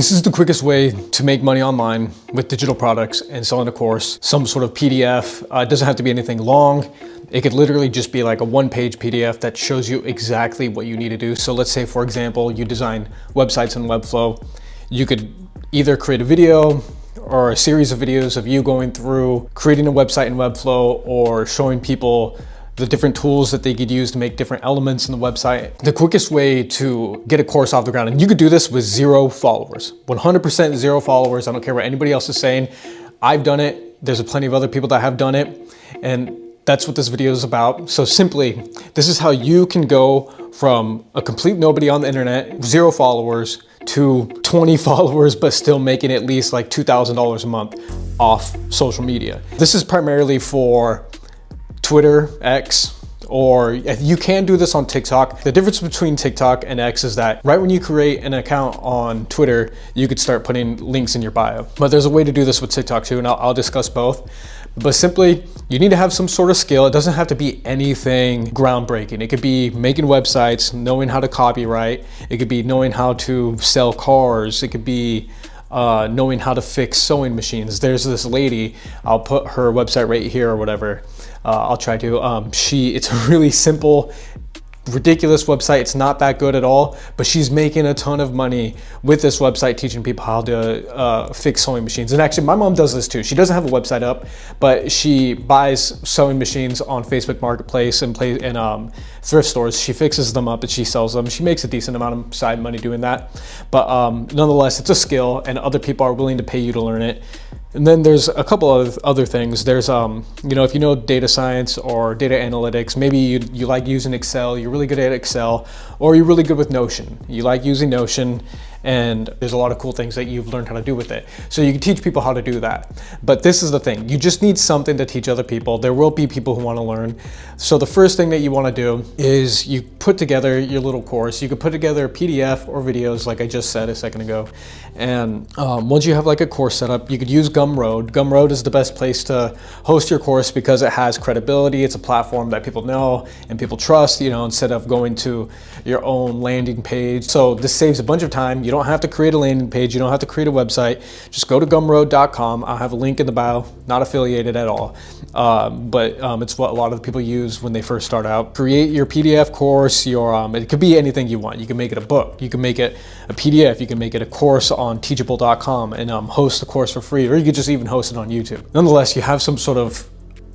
This is the quickest way to make money online with digital products and selling a course, some sort of PDF. It doesn't have to be anything long. It could literally just be like a one-page PDF that shows you exactly what you need to do. So let's say, for example, you design websites in Webflow. You could either create a video or a series of videos of you going through creating a website in Webflow or showing people the different tools that they could use to make different elements in the website. The quickest way to get a course off the ground, and you could do this with 0 followers, 100% 0 followers. I don't care what anybody else is saying. I've done it. There's plenty of other people that have done it. And that's what this video is about. So simply, this is how you can go from a complete nobody on the internet, 0 followers, to 20 followers, but still making at least like $2,000 a month off social media. This is primarily for Twitter, X, or you can do this on TikTok. The difference between TikTok and X is that right when you create an account on Twitter, you could start putting links in your bio. But there's a way to do this with TikTok too, and I'll discuss both. But simply, you need to have some sort of skill. It doesn't have to be anything groundbreaking. It could be making websites, knowing how to copyright. It could be knowing how to sell cars. It could be knowing how to fix sewing machines. There's this lady, I'll put her website right here or whatever. I'll try to. It's a really simple, ridiculous website. It's not that good at all, but she's making a ton of money with this website, teaching people how to fix sewing machines. And actually, my mom does this too. She doesn't have a website up, but she buys sewing machines on Facebook Marketplace and thrift stores. She fixes them up and she sells them. She makes a decent amount of side money doing that. But nonetheless, it's a skill, and other people are willing to pay you to learn it. And then there's a couple of other things. There's, if you know data science or data analytics, maybe you like using Excel, you're really good at Excel, or you're really good with Notion. You like using Notion, and there's a lot of cool things that you've learned how to do with it. So you can teach people how to do that. But this is the thing, you just need something to teach other people. There will be people who want to learn. So the first thing that you want to do is you put together your little course. You could put together a PDF or videos like I just said a second ago. And once you have like a course set up, you could use Gumroad. Gumroad is the best place to host your course because it has credibility. It's a platform that people know and people trust, instead of going to your own landing page. So this saves a bunch of time. You don't have to create a landing page. You don't have to create a website. Just go to gumroad.com. I'll have a link in the bio, not affiliated at all. But it's what a lot of the people use when they first start out. Create your PDF course, it could be anything you want. You can make it a book. You can make it a PDF. You can make it a course on teachable.com and host the course for free, or you could just even host it on YouTube. Nonetheless, you have some sort of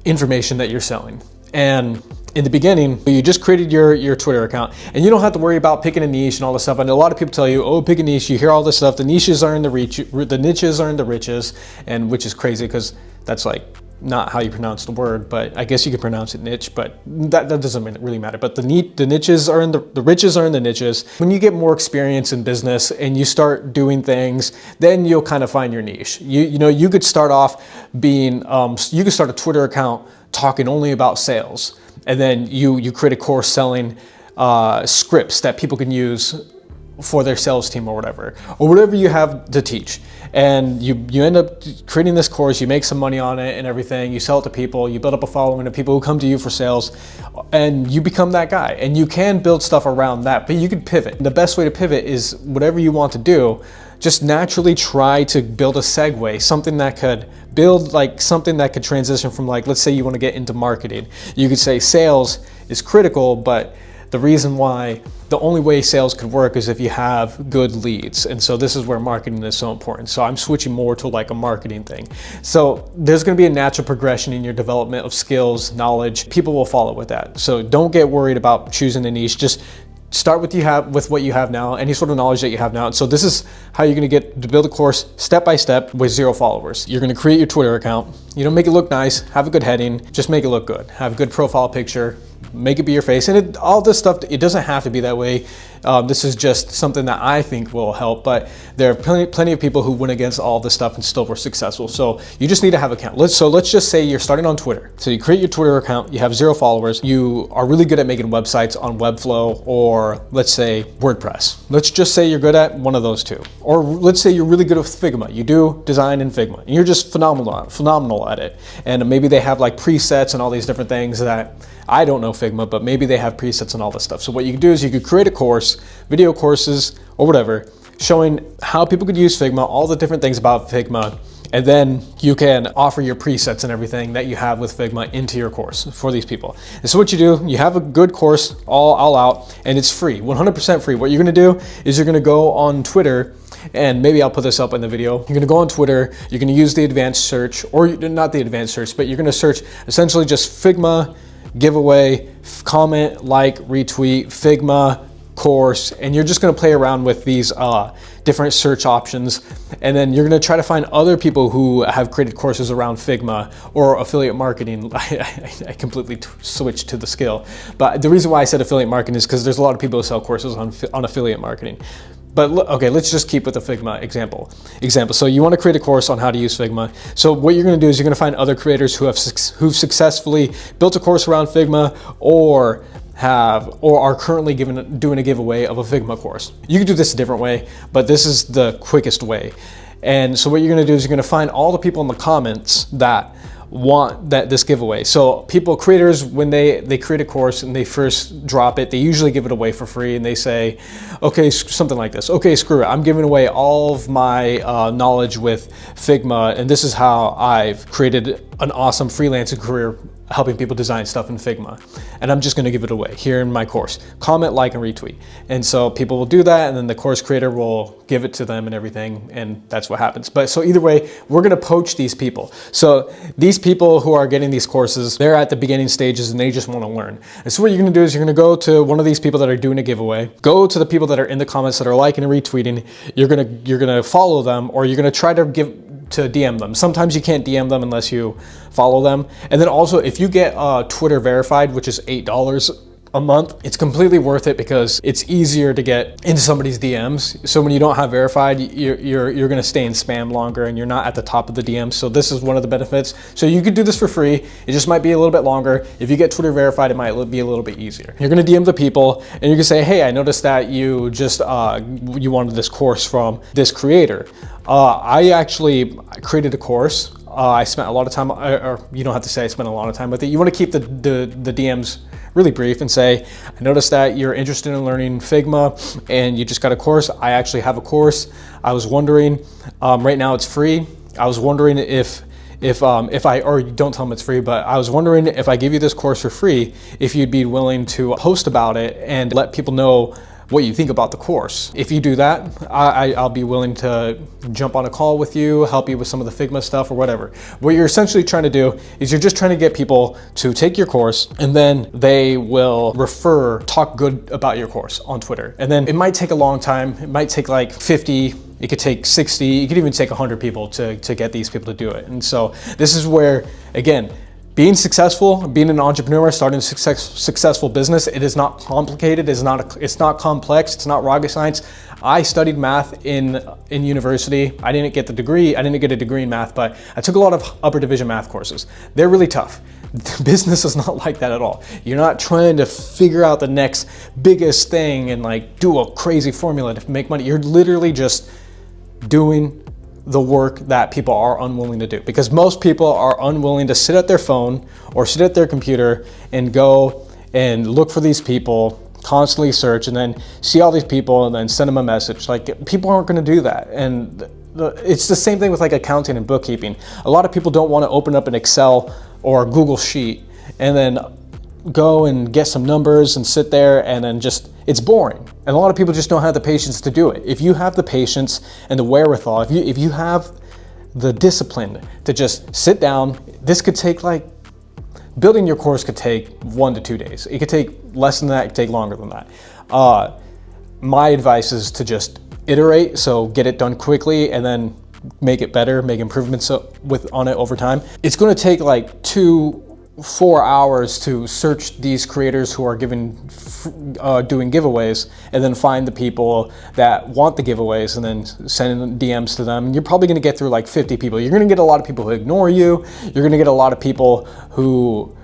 information that you're selling. And in the beginning, you just created your Twitter account, and you don't have to worry about picking a niche and all this stuff. And a lot of people tell you, oh, pick a niche. You hear all this stuff. The niches are in the niches are in the riches, and which is crazy because that's like not how you pronounce the word, but I guess you could pronounce it niche, but that doesn't really matter. But the niches are in the riches are in the niches. When you get more experience in business and you start doing things, then you'll kind of find your niche. You could start off being, you could start a Twitter account talking only about sales. And then you create a course selling scripts that people can use for their sales team or whatever you have to teach. And you end up creating this course, you make some money on it and everything, you sell it to people, you build up a following of people who come to you for sales, and you become that guy. And you can build stuff around that, but you can pivot. The best way to pivot is whatever you want to do, just naturally try to build a segue, something that could transition from, like, let's say you want to get into marketing. You could say sales is critical, but the reason why the only way sales could work is if you have good leads. And so this is where marketing is so important. So I'm switching more to like a marketing thing. So there's going to be a natural progression in your development of skills, knowledge. People will follow with that. So don't get worried about choosing a niche. Just start with what you have now, any sort of knowledge that you have now. And so this is how you're going to get to build a course step by step with 0 followers. You're going to create your Twitter account. Make it look nice, have a good heading, just make it look good. Have a good profile picture, make it be your face. And all this stuff, it doesn't have to be that way. This is just something that I think will help, but there are plenty of people who went against all this stuff and still were successful. So you just need to have an account. Let's just say you're starting on Twitter. So you create your Twitter account, you have 0 followers, you are really good at making websites on Webflow or let's say WordPress. Let's just say you're good at one of those two. Or let's say you're really good with Figma. You do design in Figma and you're just phenomenal at it. And maybe they have like presets and all these different things that I don't know Figma, but maybe they have presets and all this stuff. So what you can do is you could create a course, video courses or whatever, showing how people could use Figma, all the different things about Figma, and then you can offer your presets and everything that you have with Figma into your course for these people. And so what you do, you have a good course all out, and it's free, 100% free. What you're gonna do is you're gonna go on Twitter, and maybe I'll put this up in the video. You're gonna go on Twitter, you're gonna use the advanced search, or not the advanced search, but you're gonna search essentially just Figma giveaway, comment, like, retweet, Figma course, and you're just going to play around with these different search options, and then you're going to try to find other people who have created courses around Figma or affiliate marketing. I completely switched to the skill, but the reason why I said affiliate marketing is because there's a lot of people who sell courses on affiliate marketing. But okay, let's just keep with the Figma example. So you want to create a course on how to use Figma. So what you're going to do is you're going to find other creators who've successfully built a course around Figma, or are currently doing a giveaway of a Figma course. You can do this a different way, but this is the quickest way. And so what you're going to do is you're going to find all the people in the comments that want this giveaway. So creators, when they create a course and they first drop it, they usually give it away for free, and they say, okay, something like this. Okay, screw it. I'm giving away all of my knowledge with Figma, and this is how I've created an awesome freelancing career helping people design stuff in Figma. And I'm just gonna give it away here in my course. Comment, like, and retweet. And so people will do that, and then the course creator will give it to them and everything, and that's what happens. But so either way, we're gonna poach these people. So these people who are getting these courses, they're at the beginning stages and they just wanna learn. And so what you're gonna do is you're gonna go to one of these people that are doing a giveaway, go to the people that are in the comments that are liking and retweeting, you're gonna follow them, or you're gonna try to DM them. Sometimes you can't DM them unless you follow them. And then also, if you get Twitter verified, which is $8 a month, it's completely worth it because it's easier to get into somebody's DMs. So when you don't have verified, you're gonna stay in spam longer and you're not at the top of the DMs. So this is one of the benefits. So you could do this for free. It just might be a little bit longer. If you get Twitter verified, it might be a little bit easier. You're gonna DM the people and you can say, hey, I noticed that you just, you wanted this course from this creator. I actually created a course. I spent a lot of time, or you don't have to say I spent a lot of time with it. You want to keep the DMs really brief and say, I noticed that you're interested in learning Figma and you just got a course. I actually have a course. I was wondering, right now it's free. I was wondering if I, or don't tell them it's free, but I was wondering if I give you this course for free, if you'd be willing to post about it and let people know what you think about the course. If you do that, I'll be willing to jump on a call with you, help you with some of the Figma stuff or whatever. What you're essentially trying to do is you're just trying to get people to take your course, and then they will talk good about your course on Twitter. And then it might take a long time. It might take like 50, it could take 60, it could even take 100 people to get these people to do it. And so this is where, again, being successful, being an entrepreneur, starting a successful business, it is not complicated, it's not complex, it's not rocket science. I studied math in university. I didn't get a degree in math, but I took a lot of upper division math courses. They're really tough. Business is not like that at all. You're not trying to figure out the next biggest thing and like do a crazy formula to make money. You're literally just doing the work that people are unwilling to do, because most people are unwilling to sit at their phone or sit at their computer and go and look for these people, constantly search, and then see all these people and then send them a message. Like, people aren't going to do that. And it's the same thing with like accounting and bookkeeping. A lot of people don't want to open up an Excel or a Google Sheet and then go and get some numbers and sit there and then it's boring. And a lot of people just don't have the patience to do it. If you have the patience and the wherewithal, if you have the discipline to just sit down, this could take building your course could take 1 to 2 days. It could take less than that, it could take longer than that. My advice is to just iterate, so get it done quickly and then make it better, make improvements on it over time. It's gonna take like 2-4 hours to search these creators who are doing giveaways, and then find the people that want the giveaways and then send DMs to them. And you're probably gonna get through like 50 people. You're gonna get a lot of people who ignore you. You're gonna get a lot of people who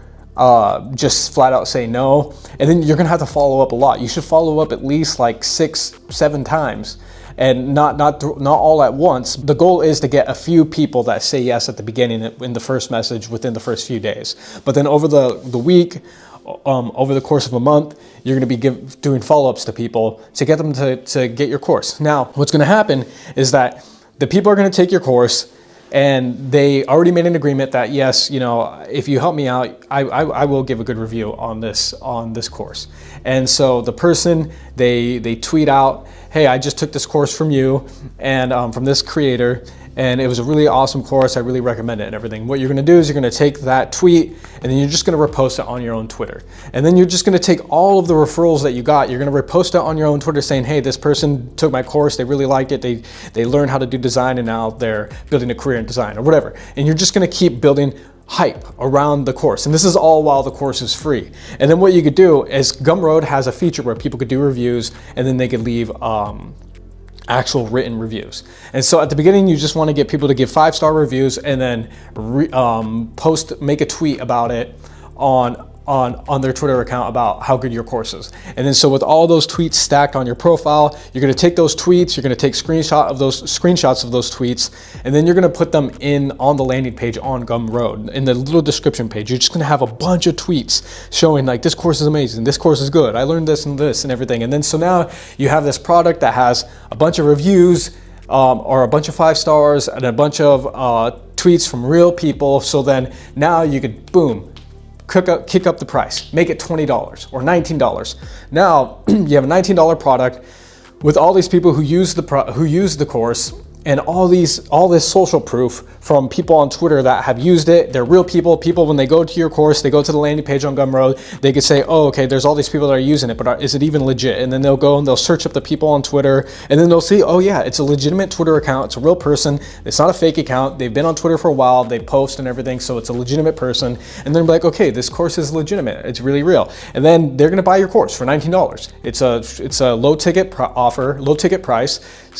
just flat out say no. And then you're gonna have to follow up a lot. You should follow up at least like 6-7 times. And not all at once. The goal is to get a few people that say yes at the beginning in the first message within the first few days. But then over the week, over the course of a month, you're going to be doing follow-ups to people to get them to get your course. Now, what's going to happen is that the people are going to take your course, and they already made an agreement that yes, you know, if you help me out, I will give a good review on this course. And so the person, they tweet out, hey, I just took this course from you and from this creator, and it was a really awesome course. I really recommend it and everything. What you're gonna do is you're gonna take that tweet and then you're just gonna repost it on your own Twitter. And then you're just gonna take all of the referrals that you got, you're gonna repost it on your own Twitter saying, hey, this person took my course, they really liked it, they learned how to do design and now they're building a career in design or whatever. And you're just gonna keep building hype around the course. And this is all while the course is free. And then what you could do is Gumroad has a feature where people could do reviews and then they could leave actual written reviews. And so at the beginning, you just want to get people to give 5-star reviews and then make a tweet about it on their Twitter account about how good your course is. And then so with all those tweets stacked on your profile, you're going to take those tweets, you're going to take screenshots of those tweets, and then you're going to put them on the landing page on Gumroad. In the little description page, you're just going to have a bunch of tweets showing like, this course is amazing, this course is good, I learned this and this and everything. And then so now you have this product that has a bunch of reviews or a bunch of 5 stars and a bunch of tweets from real people. So then now you could, boom, kick up the price, make it $20 or $19. Now you have a $19 product with all these people who use the course, and all this social proof from people on Twitter that have used it. They're real people. People, when they go to your course, they go to the landing page on Gumroad, they could say, oh, okay, there's all these people that are using it, but is it even legit? And then they'll go and they'll search up the people on Twitter, and then they'll see, oh yeah, it's a legitimate Twitter account. It's a real person. It's not a fake account. They've been on Twitter for a while. They post and everything, so it's a legitimate person. And then be like, okay, this course is legitimate. It's really real. And then they're gonna buy your course for $19. It's a low ticket offer, low ticket price,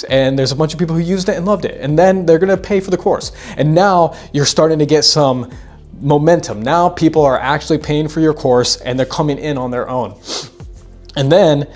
and there's a bunch of people who used it and loved it. And then they're gonna pay for the course. And now you're starting to get some momentum. Now people are actually paying for your course and they're coming in on their own. And then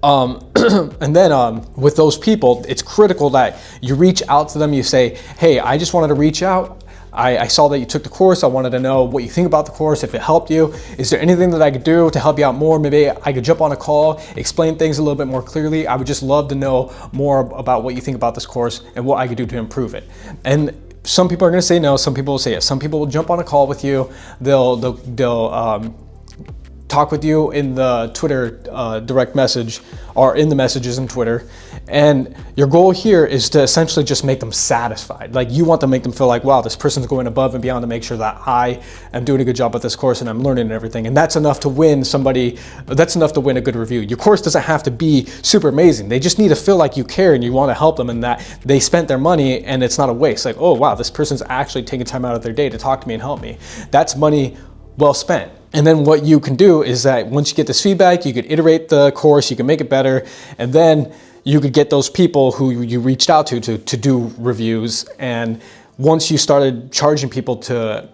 with those people, it's critical that you reach out to them. You say, hey, I just wanted to reach out. I saw that you took the course. I wanted to know what you think about the course, if it helped you. Is there anything that I could do to help you out more? Maybe I could jump on a call, explain things a little bit more clearly. I would just love to know more about what you think about this course and what I could do to improve it. And some people are going to say no, some people will say yes. Some people will jump on a call with you. They'll talk with you in the Twitter direct message or in the messages in Twitter. And your goal here is to essentially just make them satisfied. Like, you want to make them feel like, wow, this person's going above and beyond to make sure that I am doing a good job with this course and I'm learning and everything. And that's enough to win that's enough to win a good review. Your course doesn't have to be super amazing. They just need to feel like you care and you want to help them and that they spent their money and it's not a waste. Like, oh wow, this person's actually taking time out of their day to talk to me and help me. That's money well spent. And then what you can do is that once you get this feedback, you could iterate the course, you can make it better, and then you could get those people who you reached out to do reviews. And once you started charging people to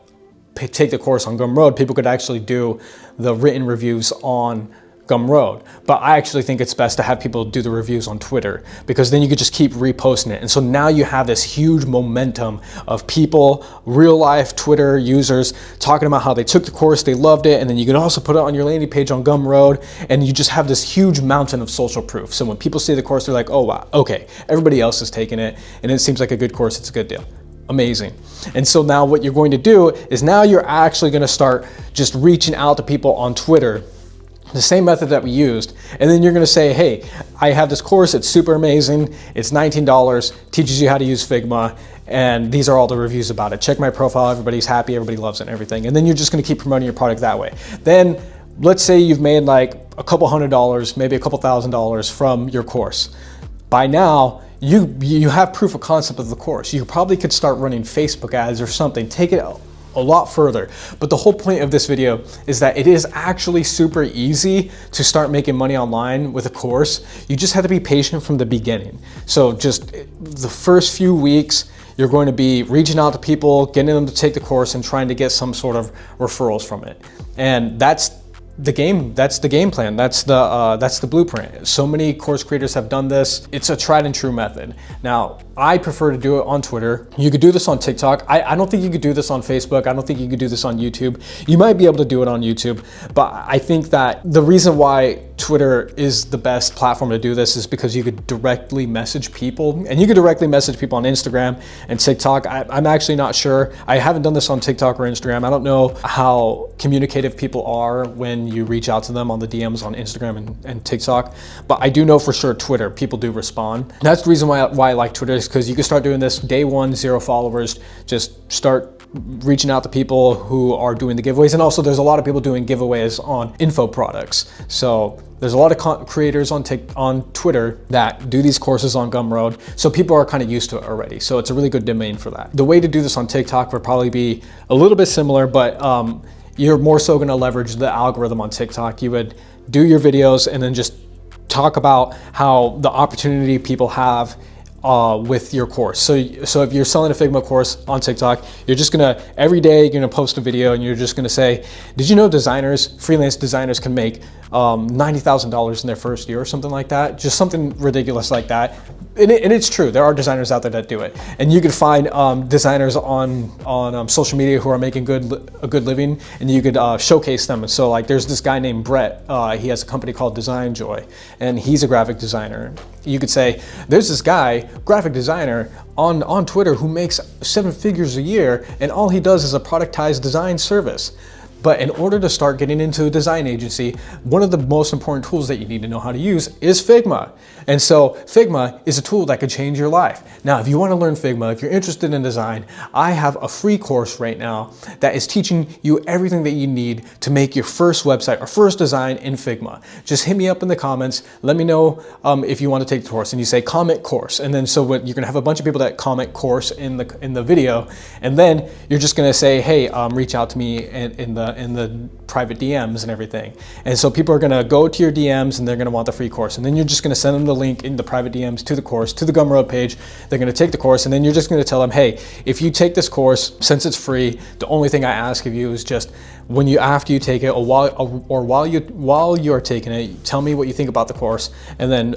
take the course on Gumroad, people could actually do the written reviews on Gumroad. But I actually think it's best to have people do the reviews on Twitter, because then you could just keep reposting it. And so now you have this huge momentum of people, real life Twitter users, talking about how they took the course, they loved it, and then you can also put it on your landing page on Gumroad, and you just have this huge mountain of social proof. So when people see the course, they're like, oh wow, okay, everybody else is taking it, and it seems like a good course, it's a good deal. Amazing. And so now what you're going to do is now you're actually going to start just reaching out to people on Twitter, the same method that we used, and then you're gonna say, hey, I have this course, it's super amazing, it's $19, teaches you how to use Figma, and these are all the reviews about it. Check my profile, everybody's happy, everybody loves it and everything. And then you're just gonna keep promoting your product that way. Then let's say you've made like a couple $100, maybe a couple $1,000 from your course. By now, you have proof of concept of the course. You probably could start running Facebook ads or something, take it a lot further. But the whole point of this video is that it is actually super easy to start making money online with a course. You just have to be patient from the beginning. So just the first few weeks, you're going to be reaching out to people, getting them to take the course and trying to get some sort of referrals from it. And that's the game plan, that's the blueprint. So many course creators have done this. It's a tried and true method. Now, I prefer to do it on Twitter. You could do this on TikTok. I don't think you could do this on Facebook. I don't think you could do this on YouTube. You might be able to do it on YouTube, but I think that the reason why Twitter is the best platform to do this is because you could directly message people, and you could directly message people on Instagram and TikTok. I'm actually not sure. I haven't done this on TikTok or Instagram. I don't know how communicative people are when you reach out to them on the DMs on Instagram and TikTok, but I do know for sure Twitter, people do respond. And that's the reason why I like Twitter, is because you can start doing this day one, 0 followers, just start reaching out to people who are doing the giveaways. And also there's a lot of people doing giveaways on info products. So there's a lot of creators on Twitter that do these courses on Gumroad. So people are kind of used to it already. So it's a really good domain for that. The way to do this on TikTok would probably be a little bit similar, but you're more so gonna leverage the algorithm on TikTok. You would do your videos and then just talk about how the opportunity people have with your course. So if you're selling a Figma course on TikTok, you're just gonna, every day you're gonna post a video and you're just gonna say, did you know freelance designers can make $90,000 in their first year or something like that? Just something ridiculous like that. And it's true, there are designers out there that do it. And you can find designers on social media who are making a good living, and you could showcase them. And so like there's this guy named Brett, he has a company called Design Joy, and he's a graphic designer. You could say, there's this guy, graphic designer, on Twitter who makes 7 figures a year, and all he does is a productized design service. But in order to start getting into a design agency, one of the most important tools that you need to know how to use is Figma. And so Figma is a tool that could change your life. Now, if you want to learn Figma, if you're interested in design, I have a free course right now that is teaching you everything that you need to make your first website or first design in Figma. Just hit me up in the comments. Let me know if you want to take the course, and you say comment course. And then so what, you're going to have a bunch of people that comment course in the video. And then you're just going to say, hey, reach out to me in the private DMs and everything. And so people are gonna go to your DMs and they're gonna want the free course. And then you're just gonna send them the link in the private DMs to the course, to the Gumroad page. They're gonna take the course, and then you're just gonna tell them, hey, if you take this course, since it's free, the only thing I ask of you is just after you take it, or while you're taking it, tell me what you think about the course, and then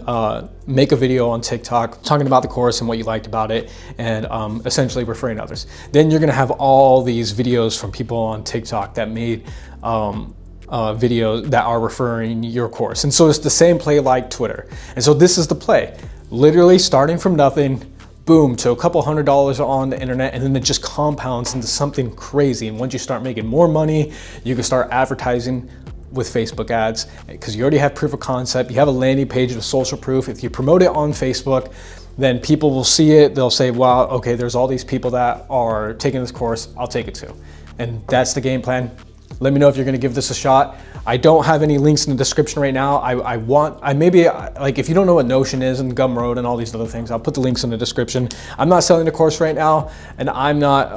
make a video on TikTok talking about the course and what you liked about it, and essentially referring others. Then you're gonna have all these videos from people on TikTok that made videos that are referring your course. And so it's the same play like Twitter. And so this is the play, literally starting from nothing, boom, to a couple $100s on the internet, and then it just compounds into something crazy. And once you start making more money, you can start advertising with Facebook ads, because you already have proof of concept. You have a landing page with social proof. If you promote it on Facebook, then people will see it. They'll say, wow, okay, there's all these people that are taking this course, I'll take it too. And that's the game plan. Let me know if you're gonna give this a shot. I don't have any links in the description right now. Like if you don't know what Notion is and Gumroad and all these other things, I'll put the links in the description. I'm not selling the course right now, and I'm not,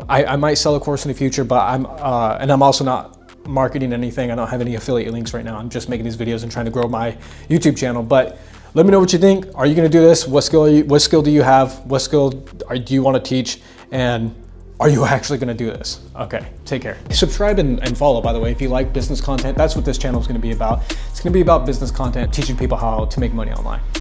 I might sell a course in the future, but I'm also not marketing anything. I don't have any affiliate links right now. I'm just making these videos and trying to grow my YouTube channel. But let me know what you think. Are you gonna do this? What skill do you have? What skill do you wanna teach? And are you actually gonna do this? Okay, take care. Subscribe and follow, by the way, if you like business content. That's what this channel is gonna be about. It's gonna be about business content, teaching people how to make money online.